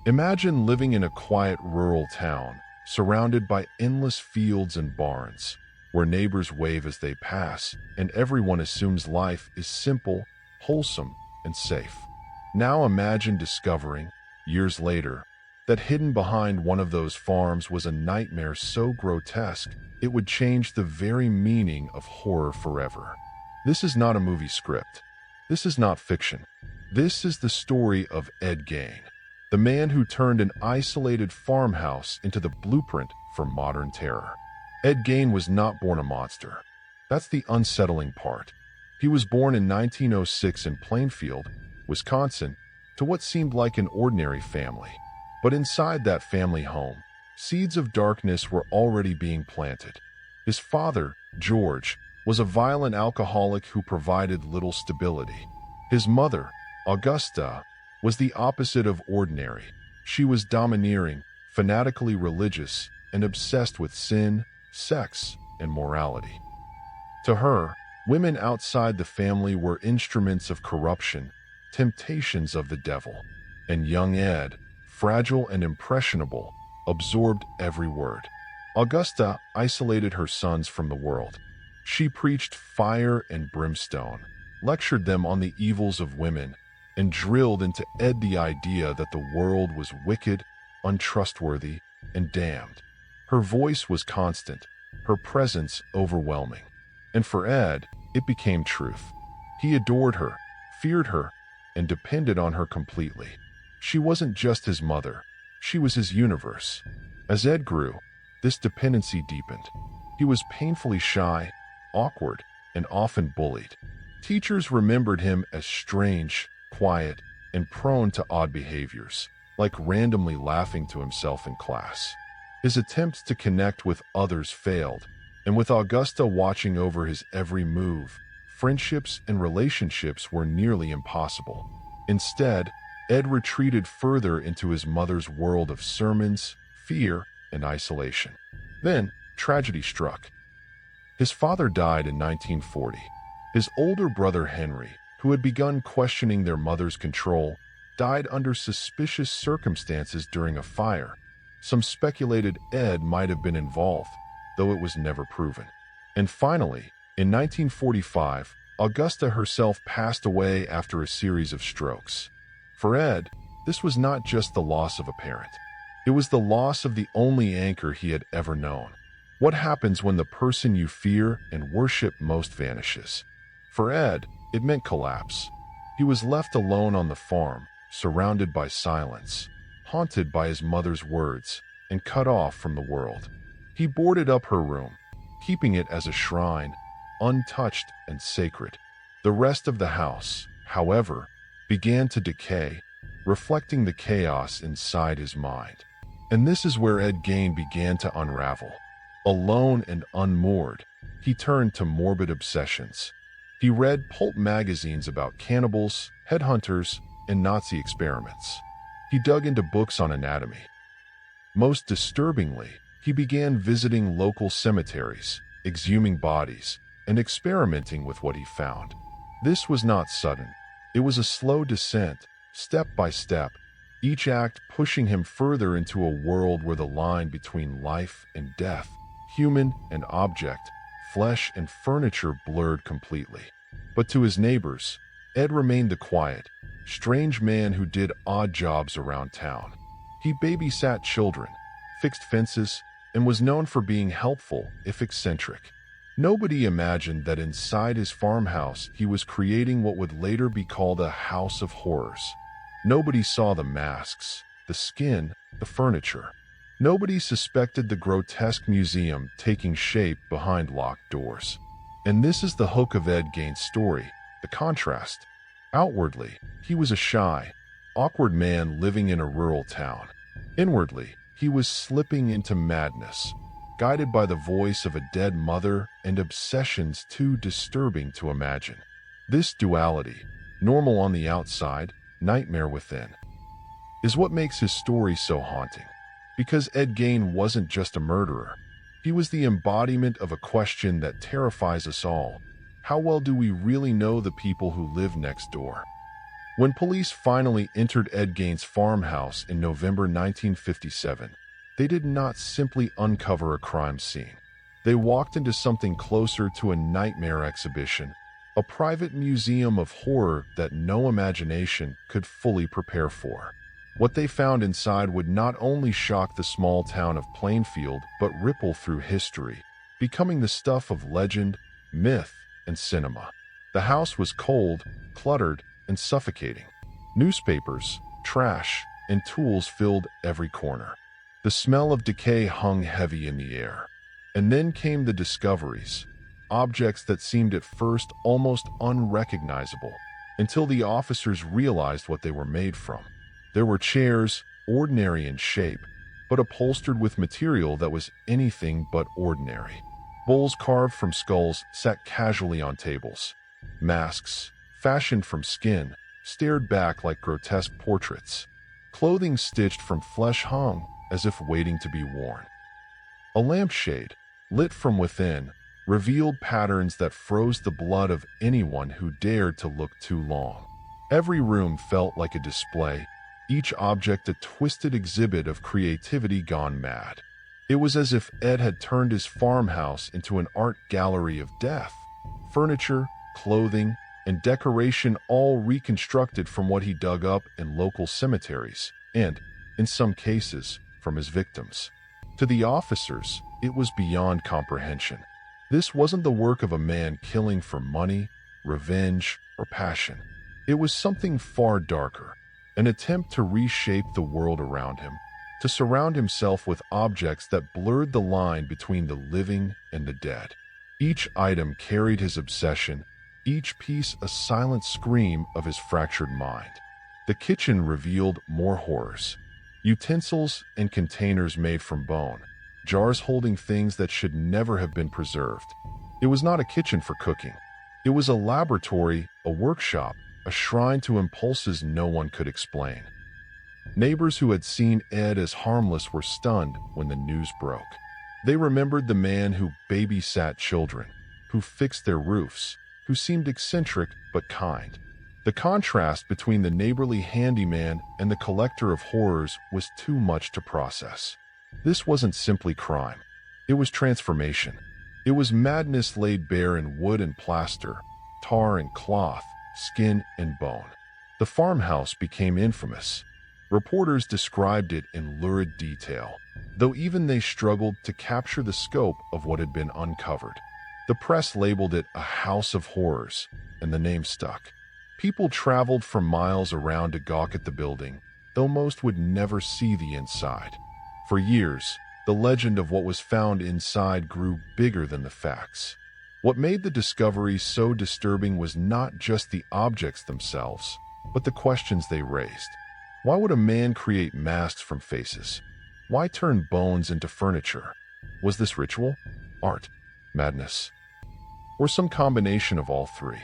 Imagine living in a quiet rural town, surrounded by endless fields and barns, where neighbors wave as they pass, and everyone assumes life is simple, wholesome, and safe. Now imagine discovering, years later, that hidden behind one of those farms was a nightmare so grotesque it would change the very meaning of horror forever. This is not a movie script. This is not fiction. This is the story of Ed Gein, the man who turned an isolated farmhouse into the blueprint for modern terror. Ed Gein was not born a monster. That's the unsettling part. He was born in 1906 in Plainfield, Wisconsin, to what seemed like an ordinary family. But inside that family home, seeds of darkness were already being planted. His father, George, was a violent alcoholic who provided little stability. His mother, Augusta, was the opposite of ordinary. She was domineering, fanatically religious, and obsessed with sin, sex, and morality. To her, women outside the family were instruments of corruption, temptations of the devil, and young Ed, fragile and impressionable, absorbed every word. Augusta isolated her sons from the world. She preached fire and brimstone, lectured them on the evils of women, and drilled into Ed the idea that the world was wicked, untrustworthy, and damned. Her voice was constant, her presence overwhelming. And for Ed, it became truth. He adored her, feared her, and depended on her completely. She wasn't just his mother, she was his universe. As Ed grew, this dependency deepened. He was painfully shy, awkward, and often bullied. Teachers remembered him as strange, quiet, and prone to odd behaviors, like randomly laughing to himself in class. His attempts to connect with others failed, and with Augusta watching over his every move, friendships and relationships were nearly impossible. Instead, Ed retreated further into his mother's world of sermons, fear, and isolation. Then, tragedy struck. His father died in 1940. His older brother Henry, who had begun questioning their mother's control, died under suspicious circumstances during a fire. Some speculated Ed might have been involved, though it was never proven. And finally, in 1945, Augusta herself passed away after a series of strokes. For Ed, this was not just the loss of a parent. It was the loss of the only anchor he had ever known. What happens when the person you fear and worship most vanishes? For Ed, it meant collapse. He was left alone on the farm, surrounded by silence, haunted by his mother's words, and cut off from the world. He boarded up her room, keeping it as a shrine, untouched and sacred. The rest of the house, however, began to decay, reflecting the chaos inside his mind. And this is where Ed Gein began to unravel. Alone and unmoored, he turned to morbid obsessions. He read pulp magazines about cannibals, headhunters, and Nazi experiments. He dug into books on anatomy. Most disturbingly, he began visiting local cemeteries, exhuming bodies, and experimenting with what he found. This was not sudden. It was a slow descent, step by step, each act pushing him further into a world where the line between life and death, human and object, flesh and furniture blurred completely. But to his neighbors, Ed remained the quiet, strange man who did odd jobs around town. He babysat children, fixed fences, and was known for being helpful, if eccentric. Nobody imagined that inside his farmhouse he was creating what would later be called a house of horrors. Nobody saw the masks, the skin, the furniture. Nobody suspected the grotesque museum taking shape behind locked doors. And this is the hook of Ed Gein's story, the contrast. Outwardly, he was a shy, awkward man living in a rural town. Inwardly, he was slipping into madness, guided by the voice of a dead mother and obsessions too disturbing to imagine. This duality, normal on the outside, nightmare within, is what makes his story so haunting. Because Ed Gein wasn't just a murderer. He was the embodiment of a question that terrifies us all. How well do we really know the people who live next door? When police finally entered Ed Gein's farmhouse in November 1957, they did not simply uncover a crime scene. They walked into something closer to a nightmare exhibition, a private museum of horror that no imagination could fully prepare for. What they found inside would not only shock the small town of Plainfield, but ripple through history, becoming the stuff of legend, myth, and cinema. The house was cold, cluttered, and suffocating. Newspapers, trash, and tools filled every corner. The smell of decay hung heavy in the air. And then came the discoveries, objects that seemed at first almost unrecognizable, until the officers realized what they were made from. There were chairs, ordinary in shape, but upholstered with material that was anything but ordinary. Bowls carved from skulls sat casually on tables. Masks, fashioned from skin, stared back like grotesque portraits. Clothing stitched from flesh hung, as if waiting to be worn. A lampshade, lit from within, revealed patterns that froze the blood of anyone who dared to look too long. Every room felt like a display, each object a twisted exhibit of creativity gone mad. It was as if Ed had turned his farmhouse into an art gallery of death. Furniture, clothing, and decoration all reconstructed from what he dug up in local cemeteries, and, in some cases, from his victims. To the officers, it was beyond comprehension. This wasn't the work of a man killing for money, revenge, or passion. It was something far darker, an attempt to reshape the world around him, to surround himself with objects that blurred the line between the living and the dead. Each item carried his obsession, each piece a silent scream of his fractured mind. The kitchen revealed more horrors. Utensils and containers made from bone, jars holding things that should never have been preserved. It was not a kitchen for cooking. It was a laboratory, a workshop, a shrine to impulses no one could explain. Neighbors who had seen Ed as harmless were stunned when the news broke. They remembered the man who babysat children, who fixed their roofs, who seemed eccentric but kind. The contrast between the neighborly handyman and the collector of horrors was too much to process. This wasn't simply crime. It was transformation. It was madness laid bare in wood and plaster, tar and cloth, skin and bone. The farmhouse became infamous. Reporters described it in lurid detail, though even they struggled to capture the scope of what had been uncovered. The press labeled it a house of horrors, and the name stuck. People traveled for miles around to gawk at the building, though most would never see the inside. For years, the legend of what was found inside grew bigger than the facts. What made the discovery so disturbing was not just the objects themselves, but the questions they raised. Why would a man create masks from faces? Why turn bones into furniture? Was this ritual, art, madness, or some combination of all three?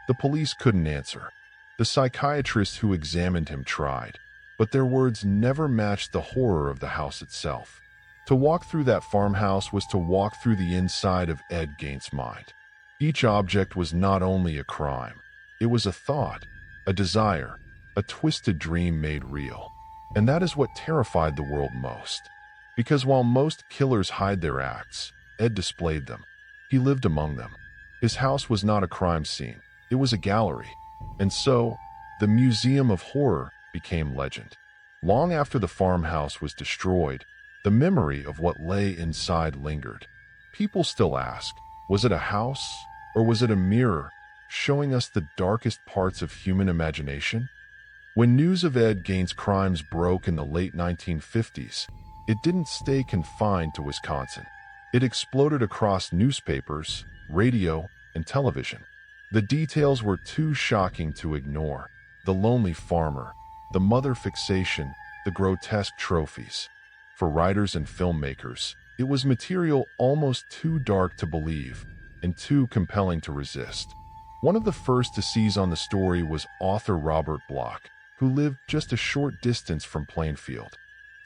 The police couldn't answer. The psychiatrist who examined him tried, but their words never matched the horror of the house itself. To walk through that farmhouse was to walk through the inside of Ed Gein's mind. Each object was not only a crime, it was a thought, a desire, a twisted dream made real. And that is what terrified the world most. Because while most killers hide their acts, Ed displayed them. He lived among them. His house was not a crime scene. It was a gallery. And so, the Museum of Horror became legend. Long after the farmhouse was destroyed, the memory of what lay inside lingered. People still ask, was it a house or was it a mirror showing us the darkest parts of human imagination? When news of Ed Gein's crimes broke in the late 1950s, it didn't stay confined to Wisconsin. It exploded across newspapers, radio, and television. The details were too shocking to ignore. The lonely farmer, the mother fixation, the grotesque trophies. For writers and filmmakers, it was material almost too dark to believe and too compelling to resist. One of the first to seize on the story was author Robert Bloch, who lived just a short distance from Plainfield.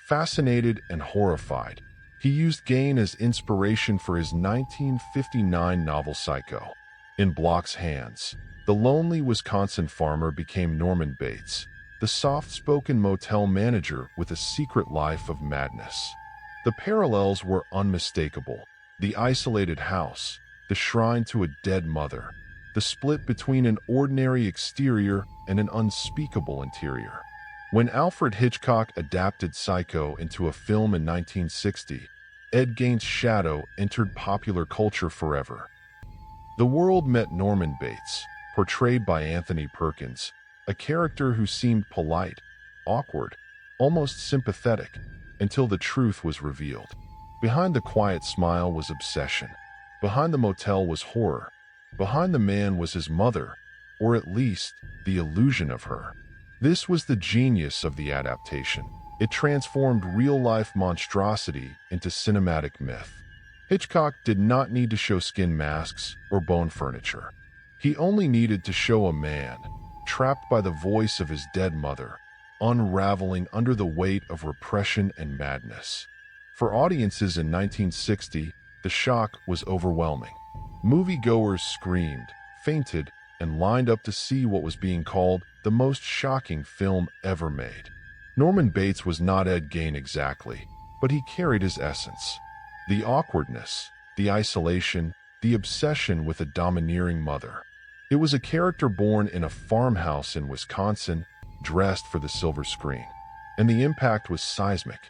Fascinated and horrified, he used Gein as inspiration for his 1959 novel Psycho. In Block's hands, the lonely Wisconsin farmer became Norman Bates, the soft-spoken motel manager with a secret life of madness. The parallels were unmistakable. The isolated house, the shrine to a dead mother, the split between an ordinary exterior and an unspeakable interior. When Alfred Hitchcock adapted Psycho into a film in 1960, Ed Gein's shadow entered popular culture forever. The world met Norman Bates, portrayed by Anthony Perkins, a character who seemed polite, awkward, almost sympathetic, until the truth was revealed. Behind the quiet smile was obsession. Behind the motel was horror. Behind the man was his mother, or at least the illusion of her. This was the genius of the adaptation. It transformed real-life monstrosity into cinematic myth. Hitchcock did not need to show skin masks or bone furniture. He only needed to show a man, trapped by the voice of his dead mother, unraveling under the weight of repression and madness. For audiences in 1960, the shock was overwhelming. Moviegoers screamed, fainted, and lined up to see what was being called the most shocking film ever made. Norman Bates was not Ed Gein exactly, but he carried his essence. The awkwardness, the isolation, the obsession with a domineering mother. It was a character born in a farmhouse in Wisconsin, dressed for the silver screen. And the impact was seismic.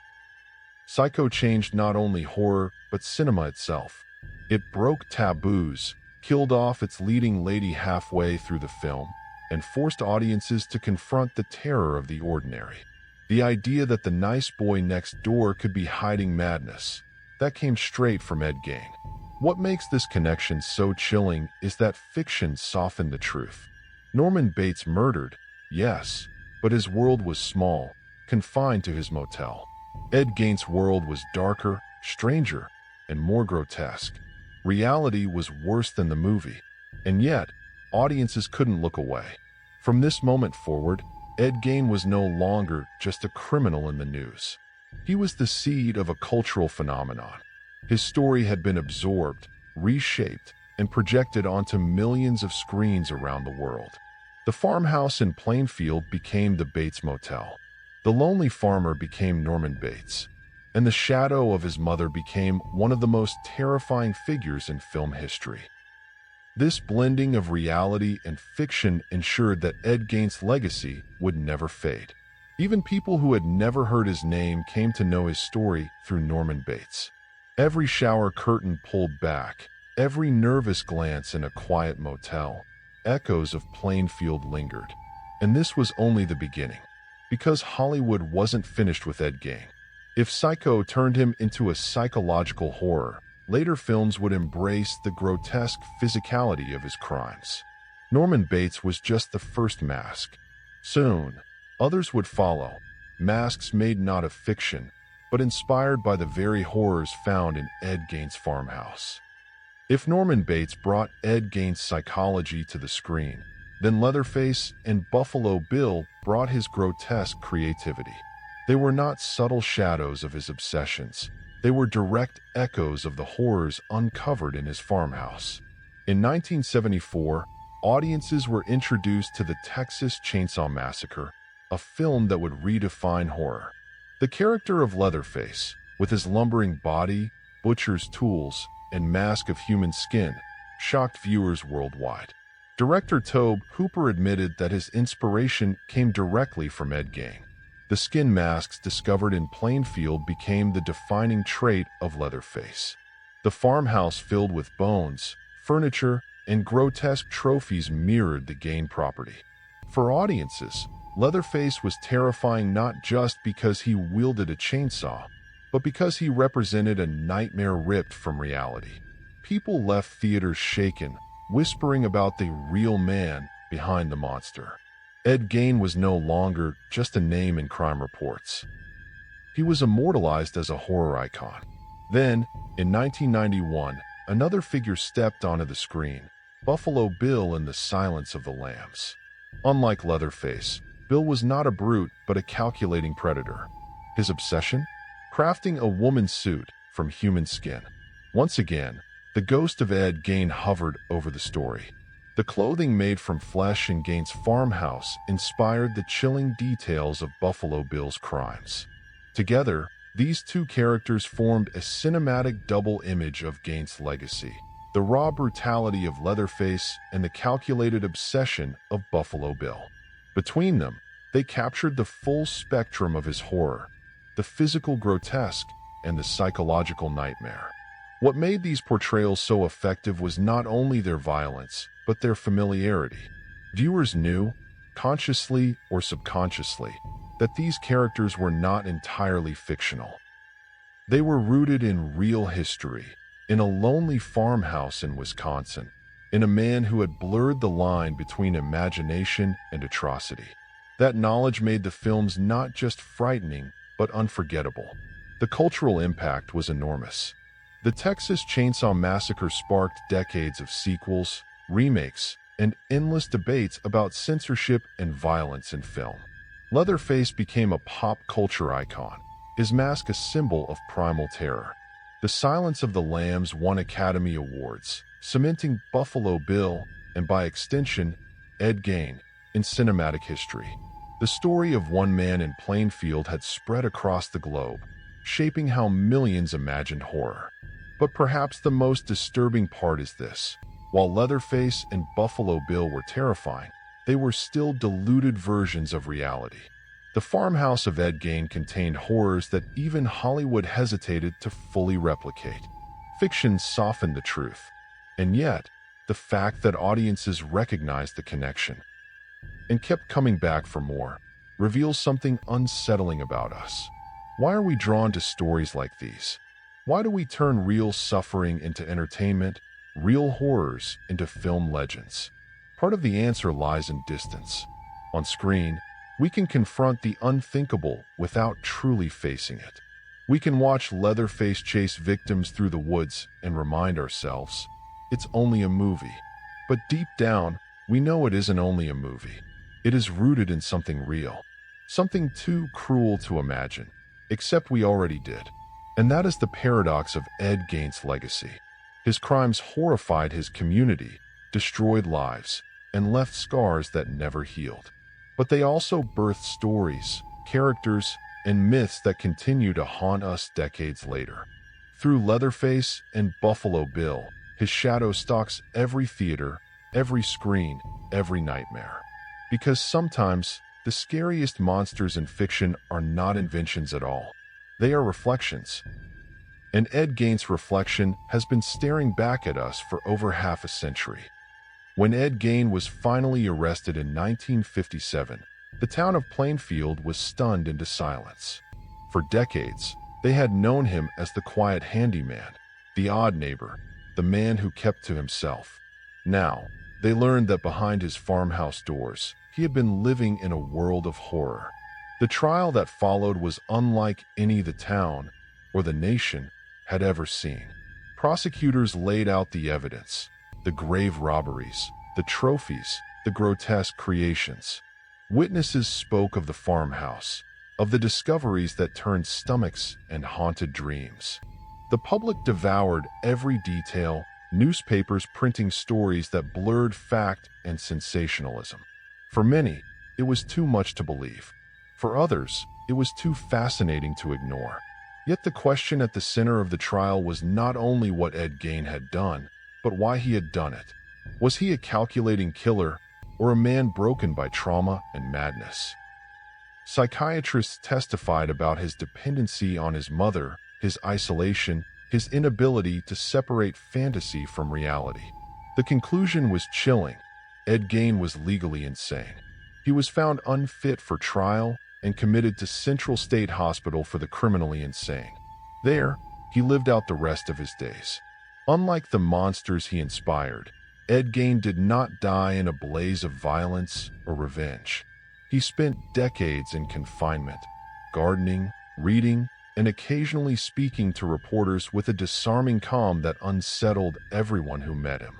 Psycho changed not only horror, but cinema itself. It broke taboos, killed off its leading lady halfway through the film, and forced audiences to confront the terror of the ordinary. The idea that the nice boy next door could be hiding madness, that came straight from Ed Gein. What makes this connection so chilling is that fiction softened the truth. Norman Bates murdered, yes, but his world was small, confined to his motel. Ed Gein's world was darker, stranger, and more grotesque. Reality was worse than the movie, and yet, audiences couldn't look away. From this moment forward, Ed Gein was no longer just a criminal in the news. He was the seed of a cultural phenomenon. His story had been absorbed, reshaped, and projected onto millions of screens around the world. The farmhouse in Plainfield became the Bates Motel. The lonely farmer became Norman Bates, and the shadow of his mother became one of the most terrifying figures in film history. This blending of reality and fiction ensured that Ed Gein's legacy would never fade. Even people who had never heard his name came to know his story through Norman Bates. Every shower curtain pulled back, every nervous glance in a quiet motel, echoes of Plainfield lingered. And this was only the beginning, because Hollywood wasn't finished with Ed Gein. If Psycho turned him into a psychological horror, later films would embrace the grotesque physicality of his crimes. Norman Bates was just the first mask. Soon, others would follow, masks made not of fiction, but inspired by the very horrors found in Ed Gein's farmhouse. If Norman Bates brought Ed Gein's psychology to the screen, then Leatherface and Buffalo Bill brought his grotesque creativity. They were not subtle shadows of his obsessions. They were direct echoes of the horrors uncovered in his farmhouse. In 1974, audiences were introduced to the Texas Chainsaw Massacre, a film that would redefine horror. The character of Leatherface, with his lumbering body, butcher's tools, and mask of human skin, shocked viewers worldwide. Director Tobe Hooper admitted that his inspiration came directly from Ed Gein. The skin masks discovered in Plainfield became the defining trait of Leatherface. The farmhouse filled with bones, furniture, and grotesque trophies mirrored the Gein property. For audiences, Leatherface was terrifying not just because he wielded a chainsaw, but because he represented a nightmare ripped from reality. People left theaters shaken, whispering about the real man behind the monster. Ed Gein was no longer just a name in crime reports. He was immortalized as a horror icon. Then, in 1991, another figure stepped onto the screen, Buffalo Bill in The Silence of the Lambs. Unlike Leatherface, Bill was not a brute but a calculating predator. His obsession? Crafting a woman's suit from human skin. Once again, The ghost of Ed Gein hovered over the story. The clothing made from flesh in Gein's farmhouse inspired the chilling details of Buffalo Bill's crimes. Together, these two characters formed a cinematic double image of Gein's legacy: the raw brutality of Leatherface and the calculated obsession of Buffalo Bill. Between them, they captured the full spectrum of his horror, the physical grotesque, and the psychological nightmare. What made these portrayals so effective was not only their violence, but their familiarity. Viewers knew, consciously or subconsciously, that these characters were not entirely fictional. They were rooted in real history, in a lonely farmhouse in Wisconsin, in a man who had blurred the line between imagination and atrocity. That knowledge made the films not just frightening, but unforgettable. The cultural impact was enormous. The Texas Chainsaw Massacre sparked decades of sequels, remakes, and endless debates about censorship and violence in film. Leatherface became a pop culture icon, his mask a symbol of primal terror. The Silence of the Lambs won Academy Awards, cementing Buffalo Bill, and by extension, Ed Gein, in cinematic history. The story of one man in Plainfield had spread across the globe, shaping how millions imagined horror. But perhaps the most disturbing part is this: while Leatherface and Buffalo Bill were terrifying, they were still diluted versions of reality. The farmhouse of Ed Gein contained horrors that even Hollywood hesitated to fully replicate. Fiction softened the truth, and yet, the fact that audiences recognized the connection and kept coming back for more reveals something unsettling about us. Why are we drawn to stories like these? Why do we turn real suffering into entertainment, real horrors into film legends? Part of the answer lies in distance. On screen, we can confront the unthinkable without truly facing it. We can watch Leatherface chase victims through the woods and remind ourselves, it's only a movie. But deep down, we know it isn't only a movie. It is rooted in something real, something too cruel to imagine, except we already did. And that is the paradox of Ed Gein's legacy. His crimes horrified his community, destroyed lives, and left scars that never healed. But they also birthed stories, characters, and myths that continue to haunt us decades later. Through Leatherface and Buffalo Bill, his shadow stalks every theater, every screen, every nightmare. Because sometimes, the scariest monsters in fiction are not inventions at all. They are reflections. And Ed Gein's reflection has been staring back at us for over half a century. When Ed Gein was finally arrested in 1957, the town of Plainfield was stunned into silence. For decades, they had known him as the quiet handyman, the odd neighbor, the man who kept to himself. Now, they learned that behind his farmhouse doors, he had been living in a world of horror. The trial that followed was unlike any the town, or the nation, had ever seen. Prosecutors laid out the evidence: the grave robberies, the trophies, the grotesque creations. Witnesses spoke of the farmhouse, of the discoveries that turned stomachs and haunted dreams. The public devoured every detail, newspapers printing stories that blurred fact and sensationalism. For many, it was too much to believe. For others, it was too fascinating to ignore. Yet the question at the center of the trial was not only what Ed Gein had done, but why he had done it. Was he a calculating killer, or a man broken by trauma and madness? Psychiatrists testified about his dependency on his mother, his isolation, his inability to separate fantasy from reality. The conclusion was chilling. Ed Gein was legally insane. He was found unfit for trial and committed to Central State Hospital for the criminally insane. There, he lived out the rest of his days. Unlike the monsters he inspired, Ed Gein did not die in a blaze of violence or revenge. He spent decades in confinement, gardening, reading, and occasionally speaking to reporters with a disarming calm that unsettled everyone who met him.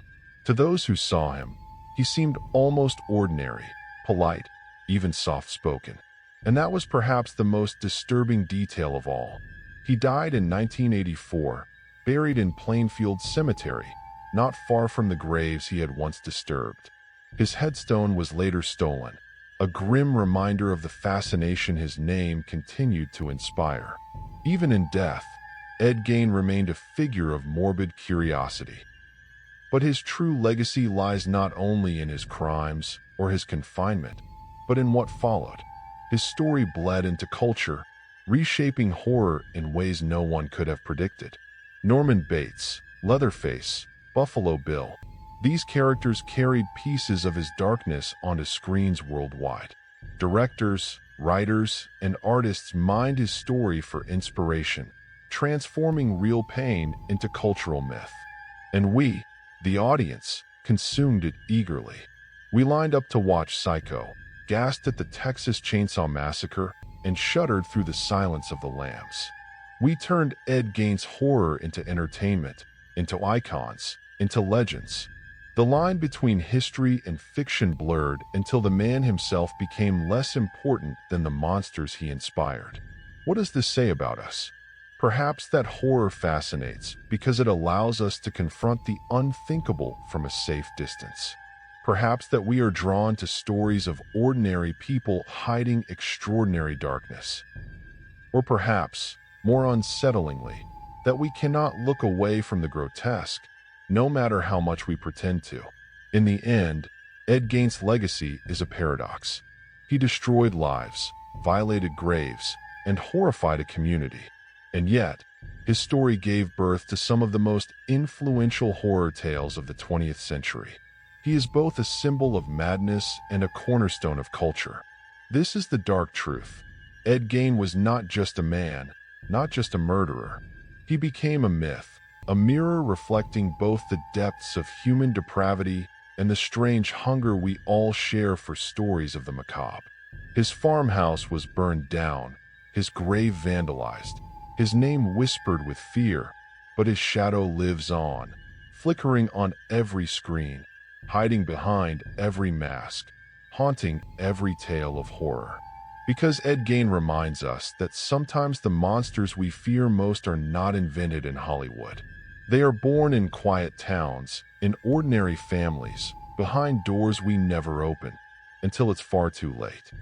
To those who saw him, he seemed almost ordinary, polite, even soft-spoken. And that was perhaps the most disturbing detail of all. He died in 1984, buried in Plainfield Cemetery, not far from the graves he had once disturbed. His headstone was later stolen, a grim reminder of the fascination his name continued to inspire. Even in death, Ed Gein remained a figure of morbid curiosity. But his true legacy lies not only in his crimes or his confinement, but in what followed. His story bled into culture, reshaping horror in ways no one could have predicted. Norman Bates, Leatherface, Buffalo Bill, these characters carried pieces of his darkness onto screens worldwide. Directors, writers, and artists mined his story for inspiration, transforming real pain into cultural myth. And we, the audience, consumed it eagerly. We lined up to watch Psycho, gasped at the Texas Chainsaw Massacre, and shuddered through the silence of the lambs. We turned Ed Gein's horror into entertainment, into icons, into legends. The line between history and fiction blurred until the man himself became less important than the monsters he inspired. What does this say about us? Perhaps that horror fascinates because it allows us to confront the unthinkable from a safe distance. Perhaps that we are drawn to stories of ordinary people hiding extraordinary darkness. Or perhaps, more unsettlingly, that we cannot look away from the grotesque, no matter how much we pretend to. In the end, Ed Gein's legacy is a paradox. He destroyed lives, violated graves, and horrified a community. And yet, his story gave birth to some of the most influential horror tales of the 20th century. He is both a symbol of madness and a cornerstone of culture. This is the dark truth. Ed Gein was not just a man, not just a murderer. He became a myth, a mirror reflecting both the depths of human depravity and the strange hunger we all share for stories of the macabre. His farmhouse was burned down, his grave vandalized, his name whispered with fear, but his shadow lives on, flickering on every screen, hiding behind every mask, haunting every tale of horror. Because Ed Gein reminds us that sometimes the monsters we fear most are not invented in Hollywood. They are born in quiet towns, in ordinary families, behind doors we never open, until it's far too late.